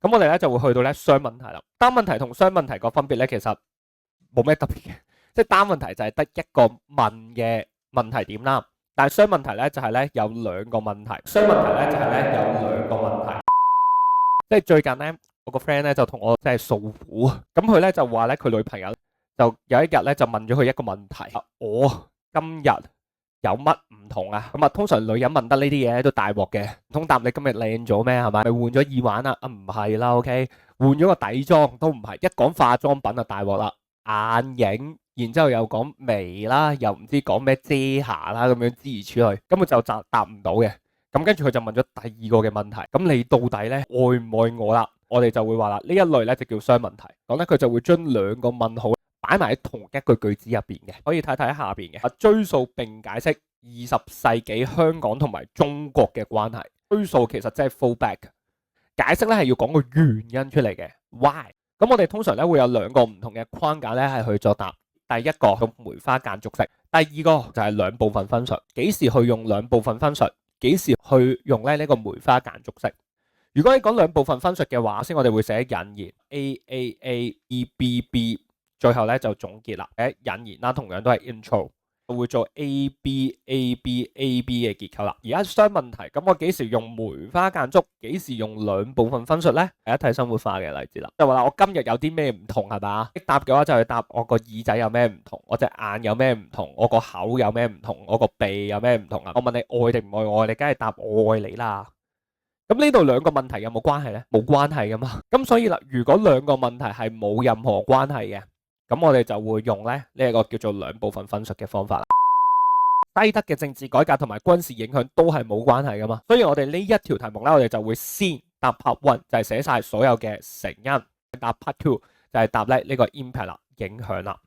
咁我哋咧就會去到咧雙問題啦。單問題同雙問題個分別咧，其實冇咩特別嘅，即係單問題就係得一個問嘅問題點啦。但係雙問題咧就係咧有兩個問題，雙問題咧就係咧有兩個問題。即係最近咧，我個 friend 咧就同我即係訴苦，咁佢咧就話咧佢女朋友就有一日咧就問咗佢一個問題：我今日有乜唔同啊？咁啊，通常女人問得呢啲嘢都大鑊嘅，唔通答你今日靚咗咩？係咪？咪換咗耳環啊？啊唔係啦，OK，換咗個底妝都唔係，一講化妝品就大鑊啦，眼影，然之後又講眉啦，又唔知講咩遮瑕啦，咁樣諸如此類，根本就答唔到嘅。咁跟住佢就問咗第二個嘅問題，咁你到底咧愛唔愛我啦？我哋就會話啦，呢一類咧就叫雙問題。講咧佢就會將兩個問號擺埋喺同一句句子入邊嘅，可以睇睇下邊嘅。追溯並解釋20世紀香港同埋中國嘅關係。追溯其實即係 fall back， 解釋咧係要講個原因出嚟嘅 why。咁我哋通常咧會有兩個唔同嘅框架咧係去作答。第一個用梅花間竹式，第二個就係兩部分分述。幾時去用兩部分分述？幾時去用咧呢個梅花間竹式？如果你講兩部分分述嘅話，先我哋會寫引言 A， 最後咧就總結啦。引言啦，同樣都係 intro， 會做 A，B 嘅結構啦。而家雙問題，咁我幾時用梅花間竹？幾時用兩部分分述呢？係一睇生活化嘅例子啦，就話啦，我今日有啲咩唔同係嘛？答嘅話就係答我個耳仔有咩唔同，我隻眼有咩唔同，我個口有咩唔同，我個鼻有咩唔同啊？我問你愛定唔愛我，你梗係答我愛你啦。咁呢度兩個問題有冇關係呢？冇關係噶嘛。咁所以啦，如果兩個問題係冇任何關係嘅，咁我哋就會用咧呢一個叫做兩部分分述嘅方法啦。西德嘅政治改革同埋軍事影響都係冇關係噶嘛，所以我哋呢一條題目咧，我哋就會先答 part one，就係寫晒所有嘅成因；答 part two 就係答咧呢個 impact 啦，影響啦。